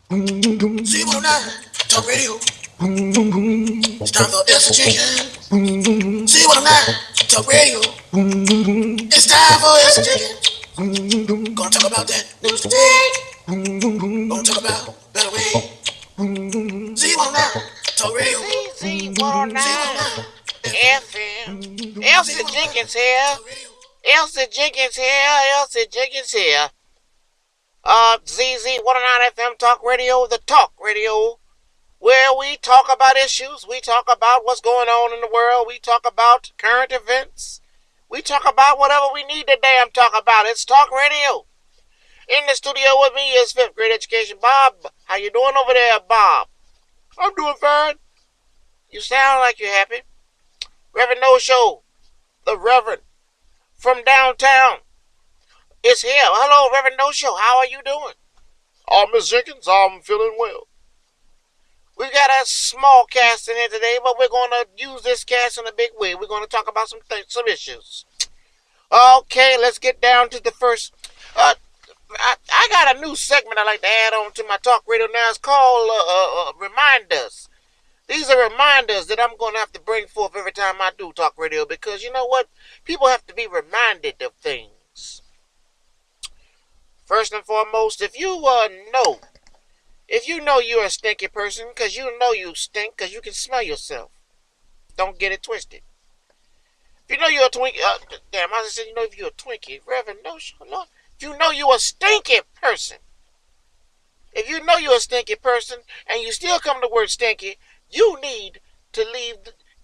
Z109 Talk Radio. It's time for Elsie Jenkins. Z109 Talk Radio. It's time for Elsie Jenkins. Gonna talk about that news today. Gonna talk about better way. Z109 Talk Radio. ZZ109 FM. Elsie Jenkins here. Elsie Jenkins here. Elsie Jenkins here. ZZ109 FM Talk Radio, the talk radio, where we talk about issues, we talk about what's going on in the world, we talk about current events, we talk about whatever we need to damn talk about. It's talk radio. In the studio with me is 5th grade education Bob. How you doing over there, Bob? I'm doing fine. You sound like you're happy. Reverend No Show, the Reverend from downtown, is here. Hello, Reverend No Show. How are you doing? Miss Jenkins, I'm feeling well. We've got a small cast in here today, but we're going to use this cast in a big way. We're going to talk about some issues. Okay, let's get down to the first. I got a new segment I like to add on to my talk radio now. It's called Reminders. These are reminders that I'm going to have to bring forth every time I do talk radio, because you know what? People have to be reminded of things. First and foremost, if you know you're a stinky person, because you know you stink, because you can smell yourself. Don't get it twisted. If you know you're a Twinkie, I just said you know if you're a Twinkie, Reverend, no, Lord. If you know you're a stinky person, if you know you're a stinky person, and you still come to word stinky, you need to leave,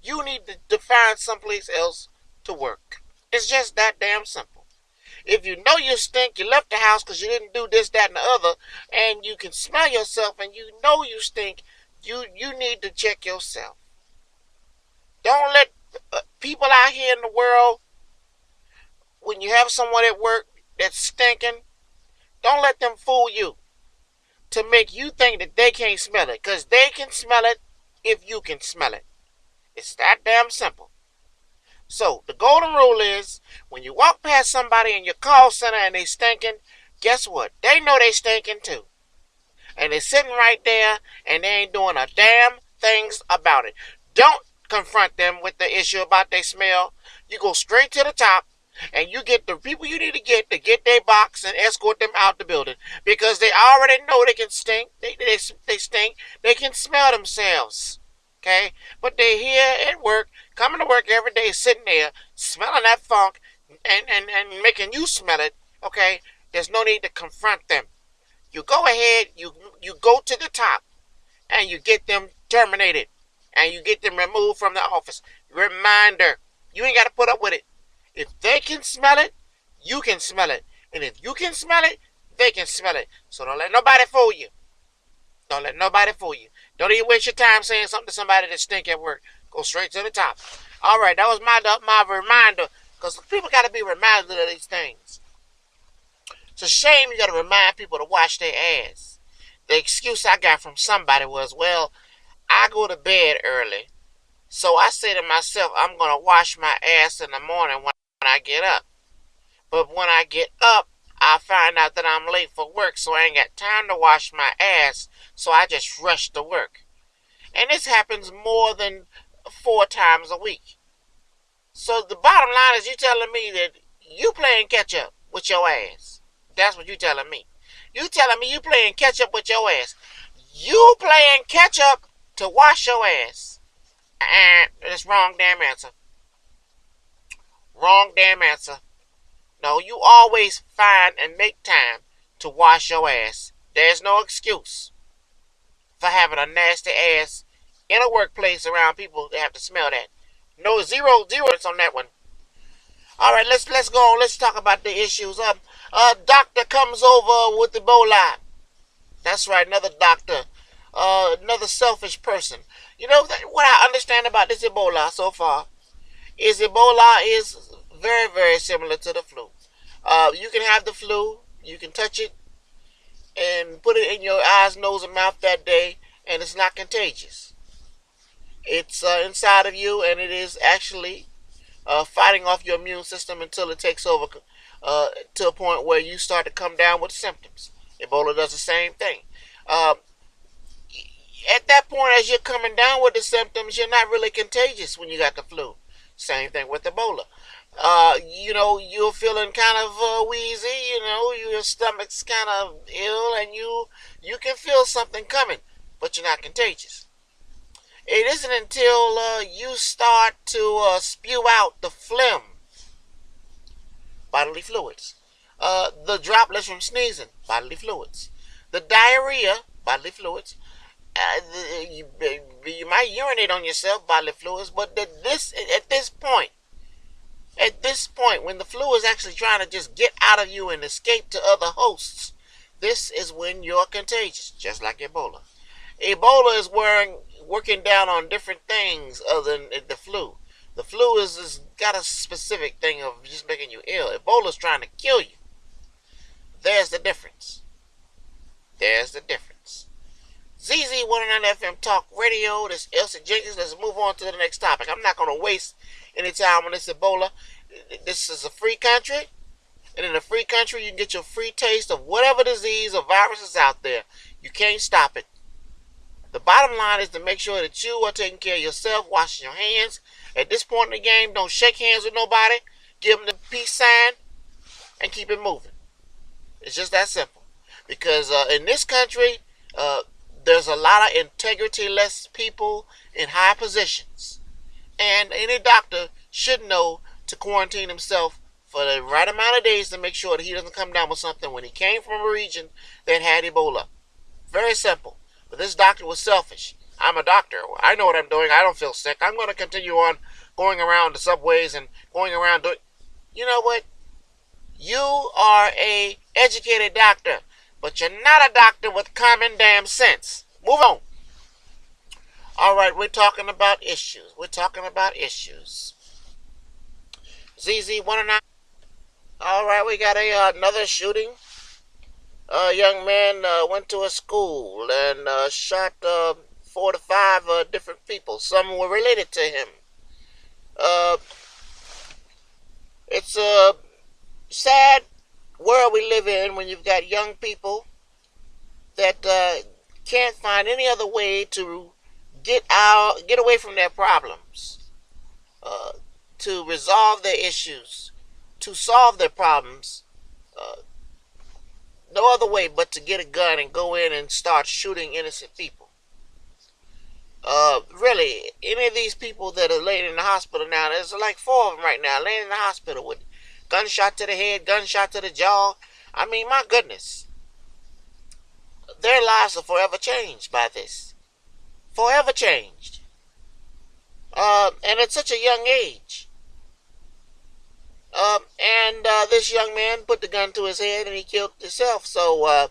you need to find someplace else to work. It's just that damn simple. If you know you stink, you left the house because you didn't do this, that, and the other, and you can smell yourself and you know you stink, you need to check yourself. Don't let people out here in the world, when you have someone at work that's stinking, don't let them fool you to make you think that they can't smell it, because they can smell it if you can smell it. It's that damn simple. So, the golden rule is, when you walk past somebody in your call center and they stinking, guess what? They know they stinking too. And they're sitting right there and they ain't doing a damn things about it. Don't confront them with the issue about their smell. You go straight to the top and you get the people you need to get their box and escort them out the building. Because they already know they can stink. They stink. They can smell themselves. Okay? But they're here at work, coming to work every day, sitting there, smelling that funk, and making you smell it, okay? There's no need to confront them. You go ahead, you go to the top, and you get them terminated, and you get them removed from the office. Reminder, you ain't got to put up with it. If they can smell it, you can smell it. And if you can smell it, they can smell it. So don't let nobody fool you. Don't let nobody fool you. Don't even waste your time saying something to somebody that stink at work. Go straight to the top. All right, that was my reminder, because people got to be reminded of these things. It's a shame you got to remind people to wash their ass. The excuse I got from somebody was, well, I go to bed early, so I say to myself, I'm going to wash my ass in the morning when I get up. But when I get up, I find out that I'm late for work, so I ain't got time to wash my ass, so I just rush to work. And this happens more than 4 times a week. So the bottom line is you telling me that you playing catch up with your ass. That's what you telling me. You telling me you playing catch up with your ass. You playing catch up to wash your ass. And that's wrong damn answer. Wrong damn answer. No, you always find and make time to wash your ass. There's no excuse for having a nasty ass in a workplace around people that have to smell that. No, zero on that one. All right, let's go on. Let's talk about the issues. Doctor comes over with Ebola. That's right, another doctor, another selfish person. You know what I understand about this Ebola so far is Ebola is very, very similar to the flu. You can have the flu, you can touch it, and put it in your eyes, nose, and mouth that day, and it's not contagious. It's inside of you, and it is actually fighting off your immune system until it takes over to a point where you start to come down with symptoms. Ebola does the same thing. as you're coming down with the symptoms, you're not really contagious when you got the flu. Same thing with Ebola. You're feeling kind of wheezy, your stomach's kind of ill, and you can feel something coming, but you're not contagious. It isn't until you start to spew out the phlegm, bodily fluids, the droplets from sneezing, bodily fluids, the diarrhea, bodily fluids. You might urinate on yourself, bodily fluids, but at this point, when the flu is actually trying to just get out of you and escape to other hosts, this is when you're contagious, just like Ebola. Ebola is working down on different things other than the flu. The flu is got a specific thing of just making you ill. Ebola is trying to kill you. There's the difference. ZZ109FM Talk Radio. This is Elsie Jenkins. Let's move on to the next topic. I'm not going to waste any time on this Ebola. This is a free country. And in a free country, you can get your free taste of whatever disease or virus is out there. You can't stop it. The bottom line is to make sure that you are taking care of yourself, washing your hands. At this point in the game, don't shake hands with nobody. Give them the peace sign and keep it moving. It's just that simple. Because in this country, there's a lot of integrity-less people in high positions. And any doctor should know to quarantine himself for the right amount of days to make sure that he doesn't come down with something when he came from a region that had Ebola. Very simple. But this doctor was selfish. I'm a doctor. I know what I'm doing. I don't feel sick. I'm going to continue on going around the subways and going around doing... You know what? You are a educated doctor, but you're not a doctor with common damn sense. Move on. All right, we're talking about issues. ZZ109. All right, we got another shooting. A young man went to a school and shot 4 to 5 different people. Some were related to him. It's a sad world we live in when you've got young people that can't find any other way to get away from their problems, to resolve their issues, to solve their problems. No other way but to get a gun and go in and start shooting innocent people. Really, any of these people that are laying in the hospital now, there's like 4 of them right now laying in the hospital with gunshot to the head, gunshot to the jaw. I mean, my goodness. Their lives are forever changed by this. Forever changed. And at such a young age. This young man put the gun to his head and he killed himself. So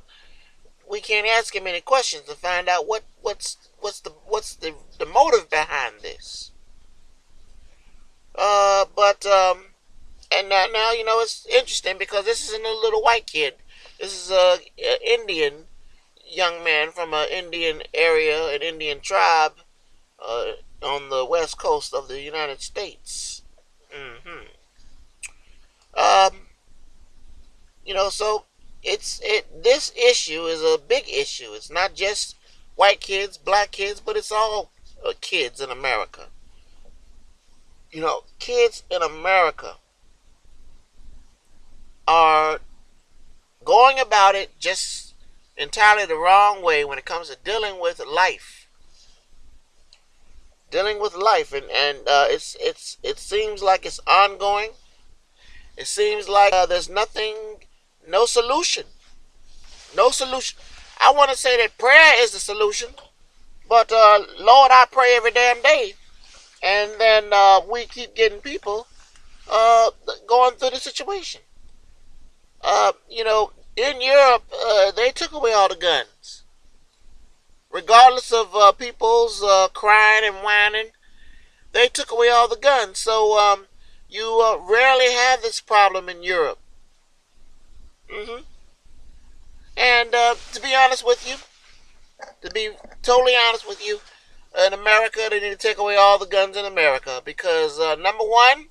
we can't ask him any questions to find out what's the motive behind this. And now it's interesting because this isn't a little white kid. This is a Indian young man from an Indian area, an Indian tribe on the west coast of the United States. So this issue is a big issue. It's not just white kids, black kids, but it's all kids in America. Kids in America are going about it just entirely the wrong way when it comes to dealing with life. And it seems like it's ongoing. It seems like there's no solution. I want to say that prayer is the solution, but Lord, I pray every damn day, and then we keep getting people going through the situation. In Europe, they took away all the guns. Regardless of people's crying and whining, they took away all the guns. So you rarely have this problem in Europe. And to be totally honest with you, in America, they need to take away all the guns in America because, number one,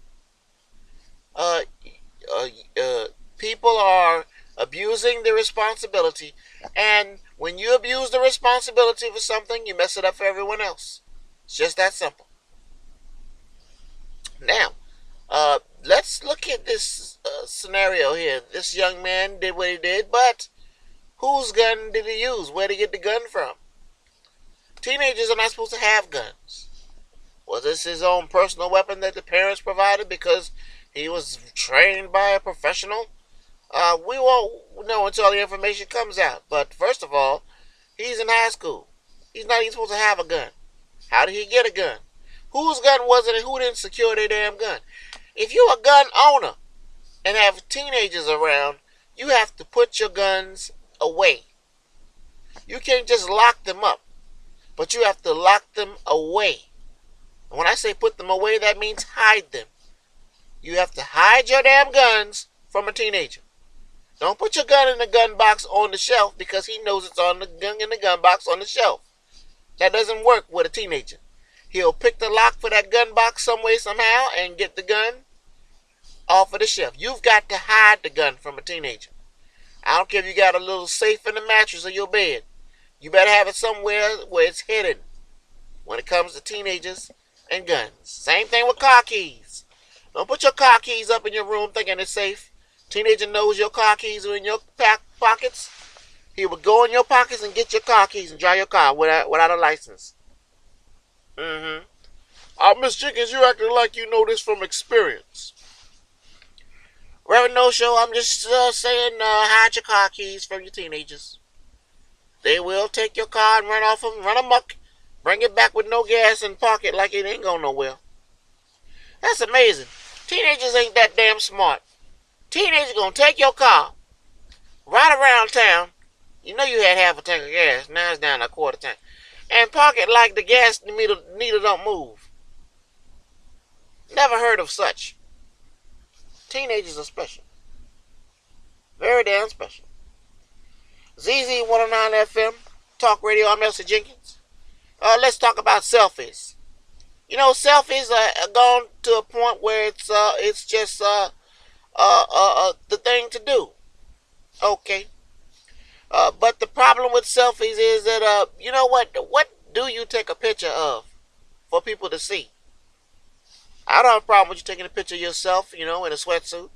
people are abusing their responsibility, and When you abuse the responsibility for something, you mess it up for everyone else. It's just that simple. Now, let's look at this scenario here. This young man did what he did, but whose gun did he use? Where did he get the gun from? Teenagers are not supposed to have guns. Was this his own personal weapon that the parents provided because he was trained by a professional? We won't know until the information comes out. But first of all, he's in high school. He's not even supposed to have a gun. How did he get a gun? Whose gun was it and who didn't secure their damn gun? If you're a gun owner and have teenagers around, you have to put your guns away. You can't just lock them up, but you have to lock them away. And when I say put them away, that means hide them. You have to hide your damn guns from a teenager. Don't put your gun in the gun box on the shelf because he knows it's on the gun in the gun box on the shelf. That doesn't work with a teenager. He'll pick the lock for that gun box some way, somehow, and get the gun off of the shelf. You've got to hide the gun from a teenager. I don't care if you got a little safe in the mattress of your bed. You better have it somewhere where it's hidden when it comes to teenagers and guns. Same thing with car keys. Don't put your car keys up in your room thinking it's safe. Teenager knows your car keys are in your pockets. He will go in your pockets and get your car keys and drive your car without a license. Miss Jenkins, you acting like you know this from experience. Reverend No Show, I'm just saying, hide your car keys from your teenagers. They will take your car and run amok, bring it back with no gas and park it like it ain't going nowhere. That's amazing. Teenagers ain't that damn smart. Teenagers gonna take your car, ride around town. You know you had half a tank of gas, now it's down to a quarter tank, and park it like the gas meter don't move. Never heard of such. Teenagers are special. Very damn special. ZZ109FM Talk Radio, I'm Elsie Jenkins. Let's talk about selfies. You know, selfies are gone to a point where it's just the thing to do. Okay. But the problem with selfies is that, you know what do you take a picture of for people to see? I don't have a problem with you taking a picture of yourself, in a sweatsuit.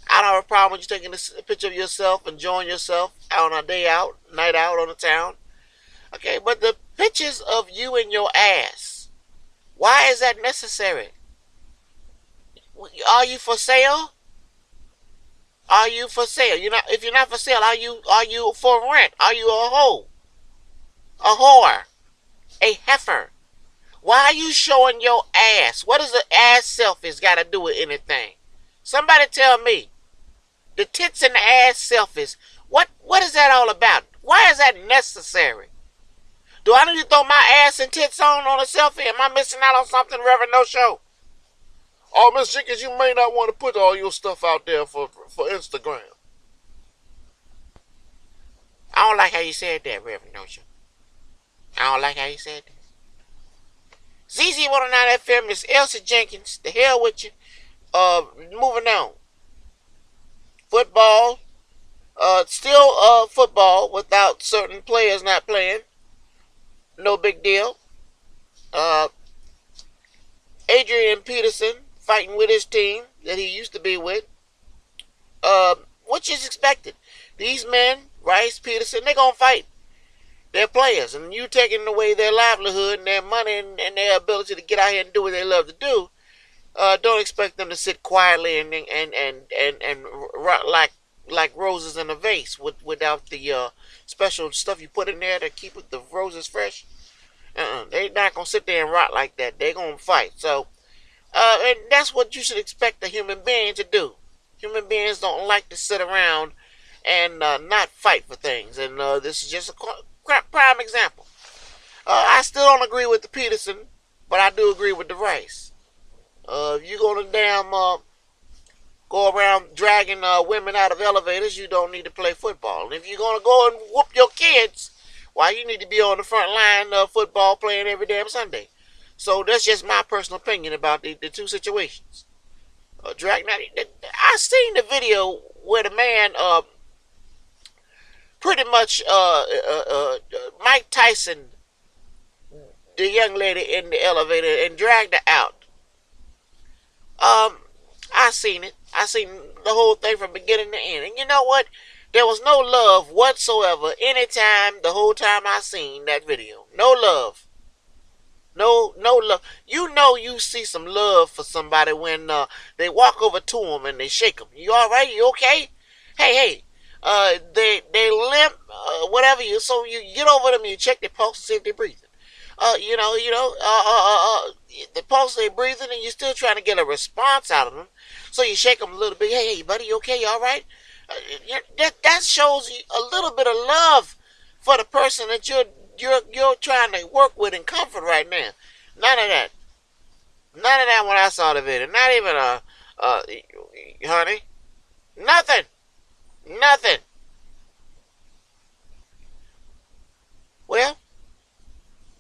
I don't have a problem with you taking a picture of yourself, enjoying yourself on a night out on the town. Okay, but the pictures of you and your ass, why is that necessary? Are you for sale? Are you for sale? If you're not for sale, are you for rent? Are you a hoe? A whore? A heifer? Why are you showing your ass? What does the ass selfies got to do with anything? Somebody tell me. The tits and the ass selfies. What is that all about? Why is that necessary? Do I need to throw my ass and tits on a selfie? Am I missing out on something, Reverend No Show? Oh, Miss Jenkins, you may not want to put all your stuff out there for Instagram. I don't like how you said that, Reverend No Show. I don't like how you said that. ZZ109FM is Elsie Jenkins. The hell with you. Moving on. Football. Still football without certain players not playing. No big deal. Adrian Peterson fighting with his team that he used to be with. Which is expected. These men, Rice, Peterson, they're going to fight. They're players, and you taking away their livelihood and their money and their ability to get out here and do what they love to do. Don't expect them to sit quietly and rot like roses in a vase without the special stuff you put in there to keep the roses fresh. They're not gonna sit there and rot like that. They're gonna fight. So, and that's what you should expect a human being to do. Human beings don't like to sit around and not fight for things. And this is just a prime example. I still don't agree with the Peterson, but I do agree with the Rice. If you're gonna go around dragging women out of elevators, you don't need to play football. And if you're gonna go and whoop your kids, why, you need to be on the front line of football playing every damn Sunday. So that's just my personal opinion about the two situations. I seen the video where the man pretty much Mike Tyson the young lady in the elevator and dragged her out. I seen it. I seen the whole thing from beginning to end. And you know what? There was no love whatsoever anytime, the whole time I seen that video. No love. No love. You know you see some love for somebody when they walk over to them and they shake them. You all right? You okay? Hey. They limp, whatever. So you get over them and you check their pulse to see if they're breathing. The pulse they breathing and you're still trying to get a response out of them. So you shake them a little bit. Hey, buddy, you okay? You all right? That shows you a little bit of love for the person that you're trying to work with and comfort right now. None of that. None of that when I saw the video. Not even honey. Nothing. Well,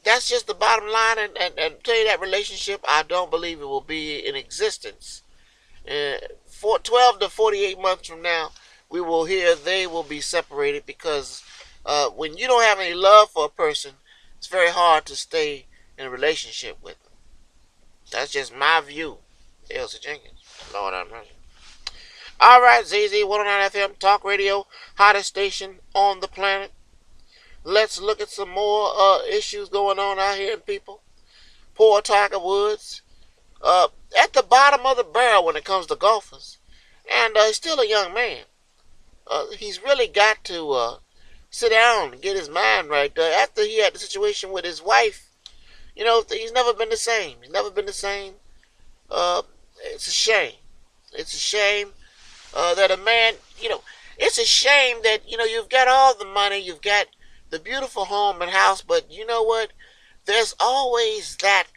that's just the bottom line, and tell you that relationship, I don't believe it will be in existence. For 12 to 48 months from now, we will hear they will be separated because when you don't have any love for a person, it's very hard to stay in a relationship with them. That's just my view. Elsie Jenkins. Lord have mercy. All right, ZZ109FM Talk Radio, hottest station on the planet. Let's look at some more issues going on out here, people. Poor Tiger Woods, at the bottom of the barrel when it comes to golfers, and he's still a young man. He's really got to sit down and get his mind right. After he had the situation with his wife, you know, he's never been the same. It's a shame. It's a shame that a man, it's a shame that, you've got all the money, you've got the beautiful home and house, but you know what? There's always that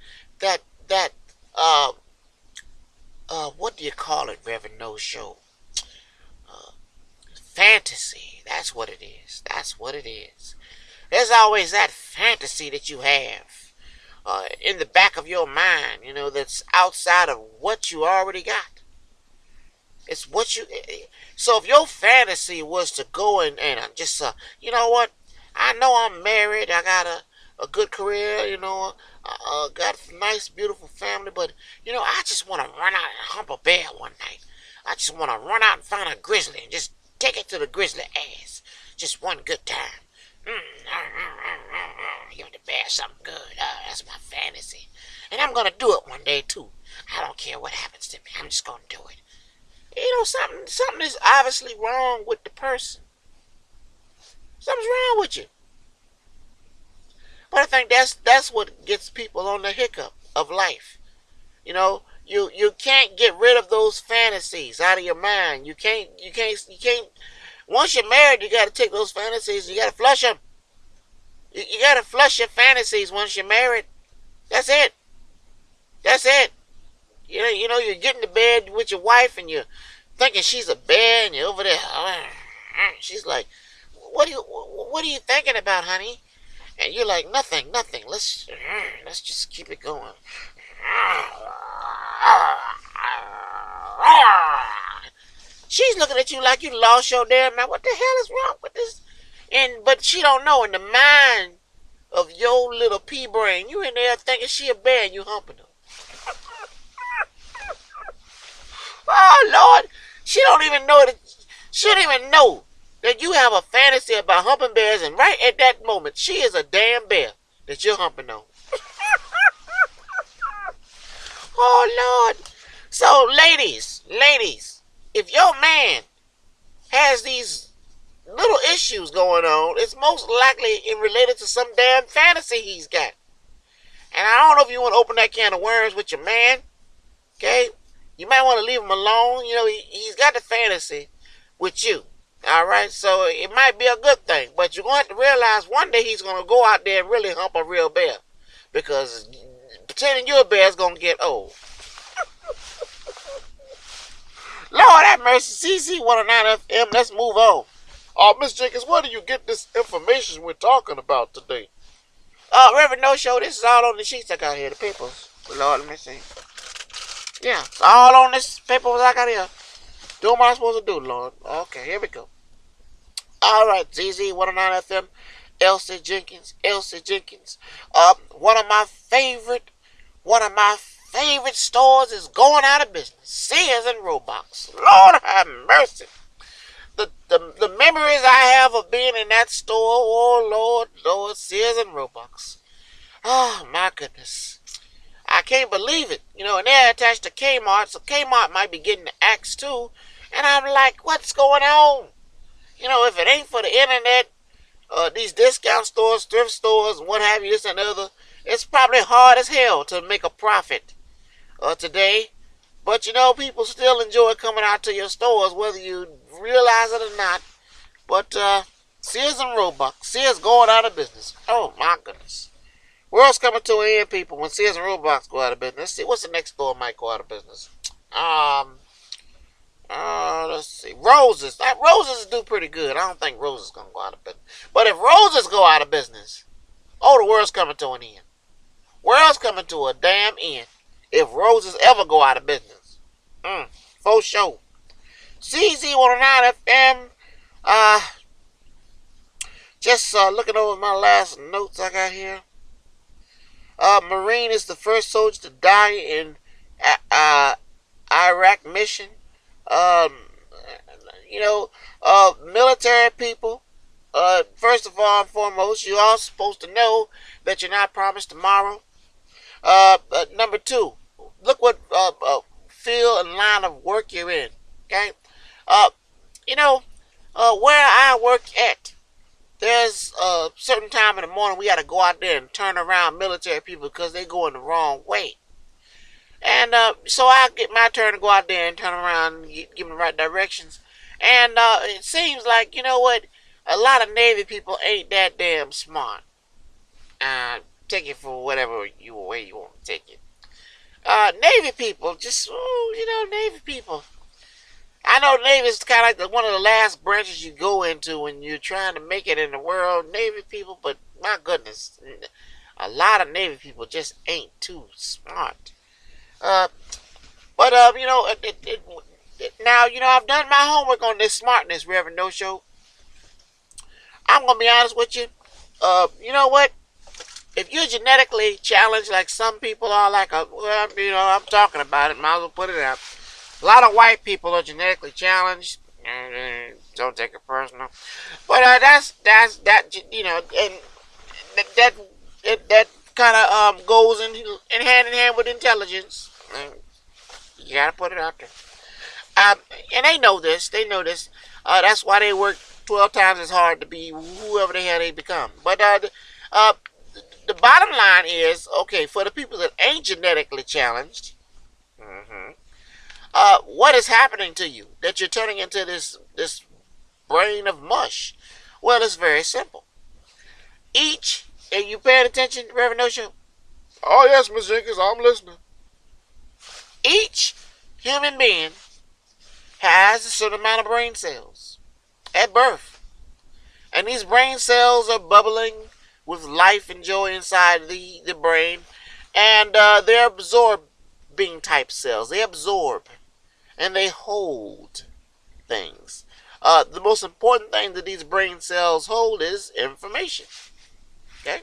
what do you call it, Reverend No Show? Fantasy. That's what it is. There's always that fantasy that you have in the back of your mind, that's outside of what you already got. It's what you... So if your fantasy was to go and just, you know what? I know I'm married. I got a good career, got a nice, beautiful family. But, I just want to run out and hump a bear one night. I just want to run out and find a grizzly and just take it to the grizzly ass. Just one good time. Give the bear something good. That's my fantasy. And I'm going to do it one day, too. I don't care what happens to me. I'm just going to do it. Something is obviously wrong with the person. Something's wrong with you. But I think that's what gets people on the hiccup of life. You can't get rid of those fantasies out of your mind. You can't. Once you're married, you got to take those fantasies. You got to flush them. You got to flush your fantasies once you're married. That's it. You're getting to bed with your wife and you're thinking she's a bear and you're over there. She's like, what are you thinking about, honey? And you're like, nothing. Let's just keep it going. She's looking at you like you lost your damn mind. What the hell is wrong with this? But she don't know. In the mind of your little pea brain, you in there thinking she a bear and you humping her. Oh Lord, she don't even know that you have a fantasy about humping bears, and right at that moment, she is a damn bear that you're humping on. Oh Lord. So ladies, if your man has these little issues going on, it's most likely related to some damn fantasy he's got. And I don't know if you want to open that can of worms with your man, okay? You might want to leave him alone. He's got the fantasy with you. All right? So it might be a good thing. But you're going to have to realize one day he's going to go out there and really hump a real bear. Because pretending you're a bear is going to get old. Lord have mercy. ZZ109FM. Let's move on. Miss Jenkins, where do you get this information we're talking about today? Reverend No Show, this is all on the sheets I got here. The papers. Lord, let me see. Yeah, it's all on this paper I got here. Do what I'm supposed to do, Lord. Okay, here we go. All right, ZZ109FM, Elsie Jenkins, Elsie Jenkins. One of my favorite stores is going out of business. Sears and Roebuck's. Lord have mercy. The memories I have of being in that store, oh Lord, Sears and Roebuck's. Oh my goodness. I can't believe it. And they're attached to Kmart, so Kmart might be getting the axe too. And I'm like, what's going on? If it ain't for the internet, these discount stores, thrift stores, and what have you, this and the other, it's probably hard as hell to make a profit today. But people still enjoy coming out to your stores, whether you realize it or not. But Sears and Roebuck, Sears going out of business. Oh my goodness. World's coming to an end, people, when Sears and Roebuck go out of business. Let's see, what's the next store might go out of business? Let's see. Roses. Roses do pretty good. I don't think Roses gonna go out of business. But if Roses go out of business, the world's coming to an end. World's coming to a damn end if Roses ever go out of business. For sure. ZZ109FM. Just looking over my last notes I got here. Marine is the first soldier to die in Iraq mission. Military people. First of all and foremost, you all supposed to know that you're not promised tomorrow. Number two, look what field and line of work you're in. Okay, where I work at, there's a certain time in the morning we got to go out there and turn around military people because they going the wrong way. And so I get my turn to go out there and turn around and give them the right directions. And it seems like, a lot of Navy people ain't that damn smart. Take it for whatever way you want to take it. Navy people, Navy people. I know Navy is kind of like one of the last branches you go into when you're trying to make it in the world, Navy people, but my goodness, a lot of Navy people just ain't too smart. Now, I've done my homework on this smartness, Reverend No Show. I'm going to be honest with you. You know what? If you're genetically challenged like some people are, I'm talking about it, might as well put it out. A lot of white people are genetically challenged. Don't take it personal. But that kind of goes in hand in hand with intelligence. You gotta put it out there. And they know this. That's why they work 12 times as hard to be whoever the hell they become. But the bottom line is, okay, for the people that ain't genetically challenged, what is happening to you that you're turning into this brain of mush? Well, it's very simple. And you paying attention, Reverend No Show? Oh yes, Miss Jenkins, I'm listening. Each human being has a certain amount of brain cells at birth. And these brain cells are bubbling with life and joy inside the brain. And they're absorbing type cells. They absorb and they hold things. The most important thing that these brain cells hold is information. Okay?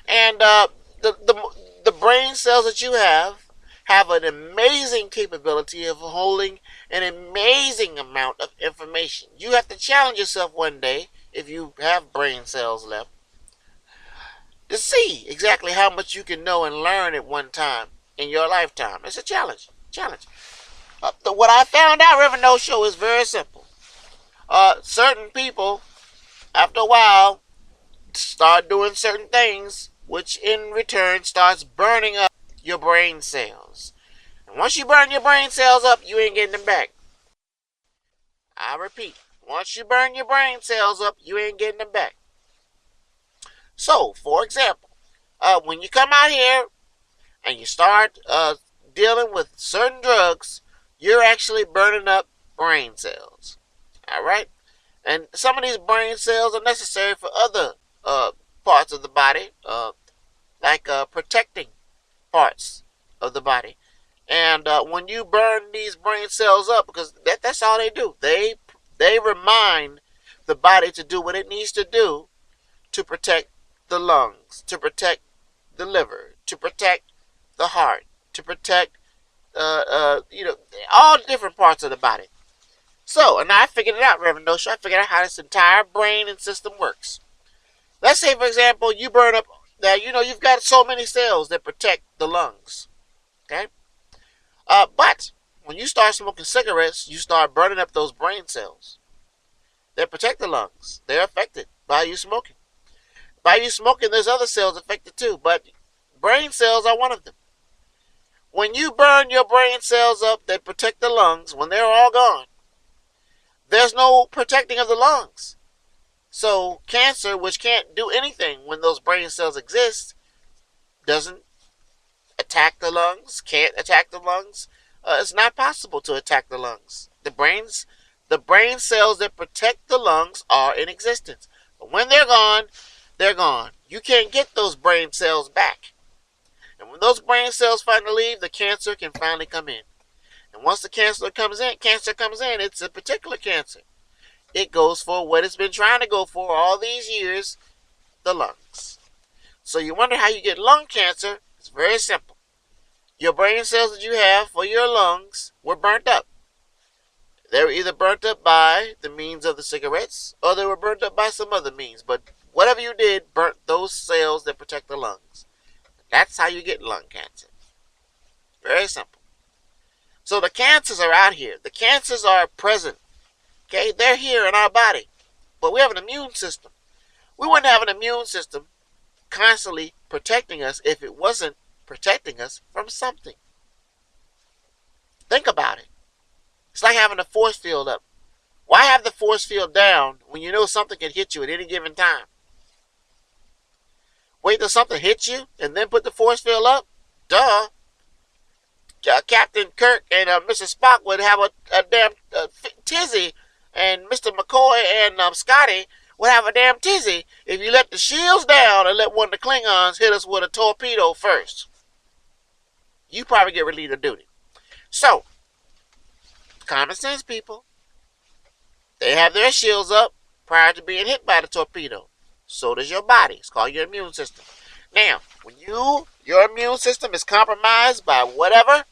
And the brain cells that you have an amazing capability of holding an amazing amount of information. You have to challenge yourself one day, if you have brain cells left, to see exactly how much you can know and learn at one time in your lifetime. It's a challenge. What I found out, Reverend No Show, is very simple. Certain people, after a while, start doing certain things, which in return starts burning up your brain cells. And once you burn your brain cells up, you ain't getting them back. I repeat, once you burn your brain cells up, you ain't getting them back. So, for example, when you come out here and you start dealing with certain drugs, you're actually burning up brain cells. All right? And some of these brain cells are necessary for other parts of the body, like protecting parts of the body. And when you burn these brain cells up, because that's all they do, they remind the body to do what it needs to do to protect the lungs, to protect the liver, to protect the heart, to protect, all different parts of the body. So, and I figured it out, Reverend Nosha. I figured out how this entire brain and system works. Let's say, for example, you burn up, you've got so many cells that protect the lungs. Okay? But when you start smoking cigarettes, you start burning up those brain cells that protect the lungs. They're affected by you smoking. By you smoking, there's other cells affected too, but brain cells are one of them. When you burn your brain cells up that protect the lungs, when they're all gone, there's no protecting of the lungs. So cancer, which can't do anything when those brain cells exist, doesn't attack the lungs, can't attack the lungs. It's not possible to attack the lungs. The brain cells that protect the lungs are in existence. But when they're gone, they're gone. You can't get those brain cells back. And when those brain cells finally leave, the cancer can finally come in. And once the cancer comes in, it's a particular cancer. It goes for what it's been trying to go for all these years, the lungs. So you wonder how you get lung cancer. It's very simple. Your brain cells that you have for your lungs were burnt up. They were either burnt up by the means of the cigarettes, or they were burnt up by some other means. But whatever you did, burnt those cells that protect the lungs. That's how you get lung cancer. Very simple. So the cancers are out here. The cancers are present. Okay, they're here in our body. But we have an immune system. We wouldn't have an immune system constantly protecting us if it wasn't protecting us from something. Think about it. It's like having a force field up. Why have the force field down when you know something can hit you at any given time? Wait till something hits you and then put the force field up? Duh. Captain Kirk and Mr. Spock would have a damn tizzy, and Mr. McCoy and Scotty would have a damn tizzy if you let the shields down and let one of the Klingons hit us with a torpedo first. You probably get relieved of duty. So, common sense people, they have their shields up prior to being hit by the torpedo. So does your body. It's called your immune system. Now, when your immune system is compromised by whatever,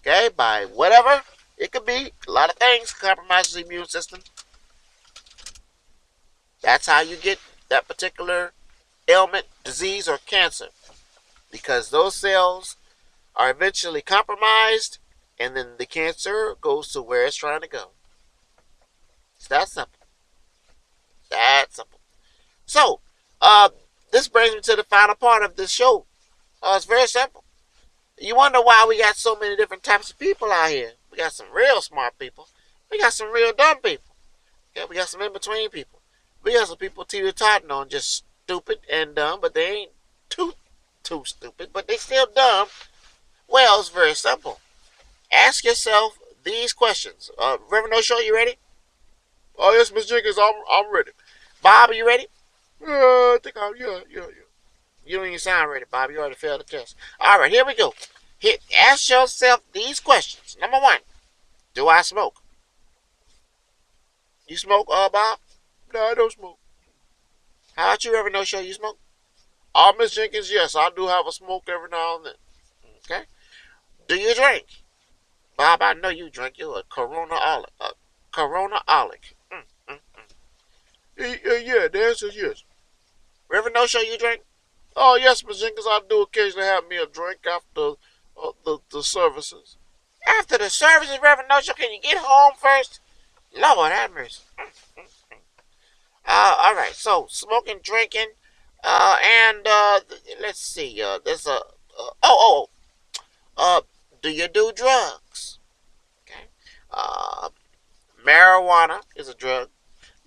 it could be a lot of things compromises the immune system. That's how you get that particular ailment, disease, or cancer. Because those cells are eventually compromised, and then the cancer goes to where it's trying to go. It's that simple. That simple. So, this brings me to the final part of this show. It's very simple. You wonder why we got so many different types of people out here. We got some real smart people. We got some real dumb people. Okay, we got some in-between people. We got some people teeter-totting on just stupid and dumb, but they ain't too stupid, but they still dumb. Well, it's very simple. Ask yourself these questions. Reverend Osho, you ready? Oh, yes, Miss Jenkins, I'm ready. Bob, are you ready? I think yeah. You don't even sound ready, Bob. You already failed the test. All right, here we go. Ask yourself these questions. Number 1, do I smoke? You smoke, Bob? No, I don't smoke. How about you, Reverend Osho? You smoke? Oh, Miss Jenkins, yes, I do have a smoke every now and then. Okay. Do you drink? Bob, I know you drink. You're a Corona-aholic. Yeah, the answer is yes. Reverend Osho, you drink? Oh, yes, Miss Jenkins, I do occasionally have me a drink after the services. After the services, Reverend Osho, can you get home first? Lord have mercy. All right, so smoking, drinking, and let's see. There's a do you do drugs? Okay. Marijuana is a drug.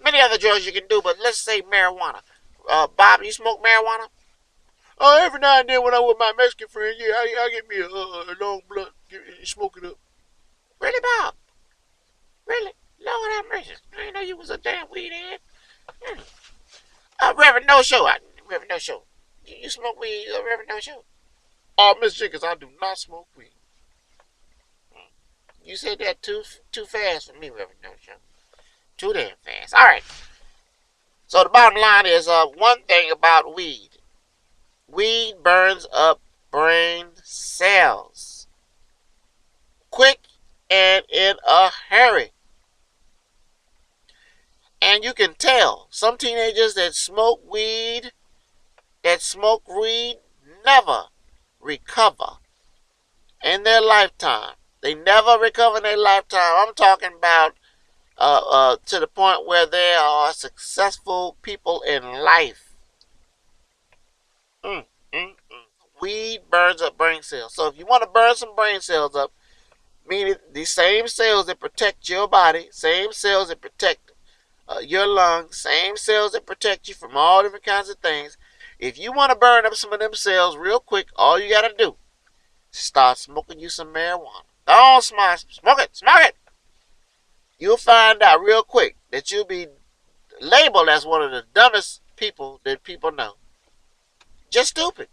Many other drugs you can do, but let's say marijuana. Bob, you smoke marijuana? Oh, every now and then when I'm with my Mexican friend, yeah, I get me a long blunt, smoke it up. Really, Bob? Really? Lord have mercy. I didn't know you was a damn weed head. Reverend No Show. Reverend No Show. You smoke weed, Reverend No Show? Oh, Miss Jenkins, I do not smoke weed. You said that too fast for me, Reverend No Show. Too damn fast. All right. So the bottom line is one thing about weed. Weed burns up brain cells quick and in a hurry. And you can tell some teenagers that smoke weed never recover in their lifetime. They never recover in their lifetime. I'm talking about to the point where they are successful people in life. Weed burns up brain cells. So if you want to burn some brain cells up, meaning the same cells that protect your body, same cells that protect your lungs, same cells that protect you from all different kinds of things. If you want to burn up some of them cells real quick, all you got to do is start smoking you some marijuana. Don't smoke it. You'll find out real quick that you'll be labeled as one of the dumbest people that people know. Just stupid.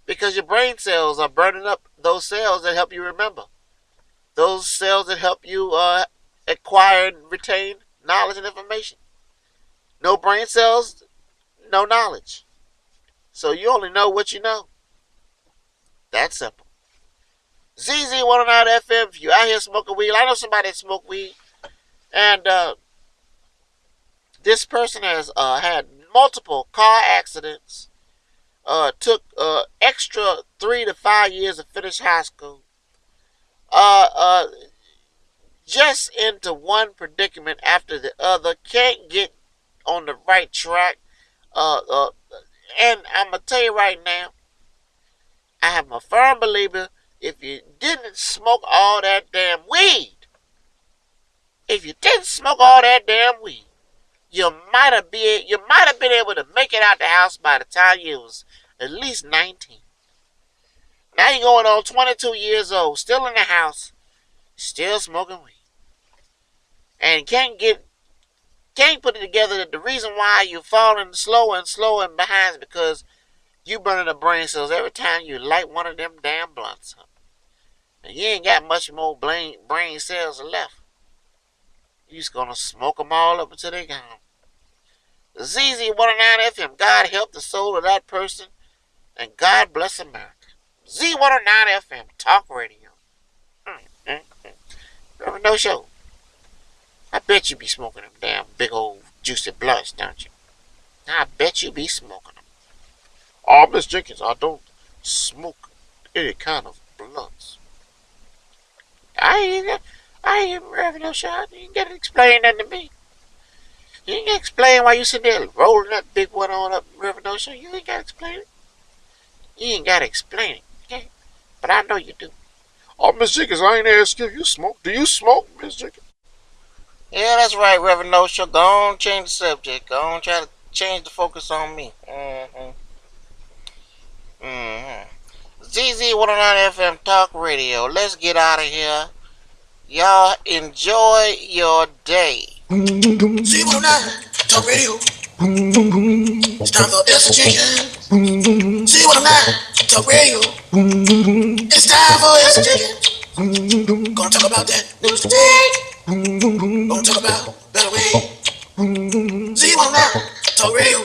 Because your brain cells are burning up those cells that help you remember. Those cells that help you acquire and retain knowledge and information. No brain cells, no knowledge. So you only know what you know. That's simple. ZZ109FM, if you out here smoking weed, I know somebody that smoke weed. And this person has had multiple car accidents. Took extra 3 to 5 years to finish high school. Just into one predicament after the other. Can't get on the right track. And I'm going to tell you right now, I am a firm believer, if you didn't smoke all that damn weed, you might have been able to make it out the house by the time you was at least 19. Now you're going on 22 years old, still in the house, still smoking weed. And can't put it together that the reason why you're falling slower and slower and behind is because you burning the brain cells every time you light one of them damn blunts up. And you ain't got much more brain cells left. You just gonna smoke them all up until they gone. The ZZ109FM, God help the soul of that person, and God bless America. Z109FM Talk Radio. Reverend No Show. I bet you be smoking them damn big old juicy blunts, don't you? I bet you be smoking them. Oh, Miss Jenkins, I don't smoke any kind of blunts. I ain't Reverend No Show. You ain't got to explain that to me. You ain't got to explain why you sitting there rolling that big one on up, Reverend No Show. You ain't got to explain it. You ain't got to explain it, okay? But I know you do. Oh, Miss Jenkins, I ain't asking if you smoke. Do you smoke, Miss Jenkins? Yeah, that's right, Reverend No Show. Go on, change the subject. Go on, try to change the focus on me. ZZ109FM Talk Radio. Let's get out of here. Y'all enjoy your day. Z109 Talk Radio. It's time for Elsie Jenkins. Z109 Talk Radio. It's time for Elsie Jenkins. Gonna talk about that news today. Gonna talk about better way. Z109 Talk Radio.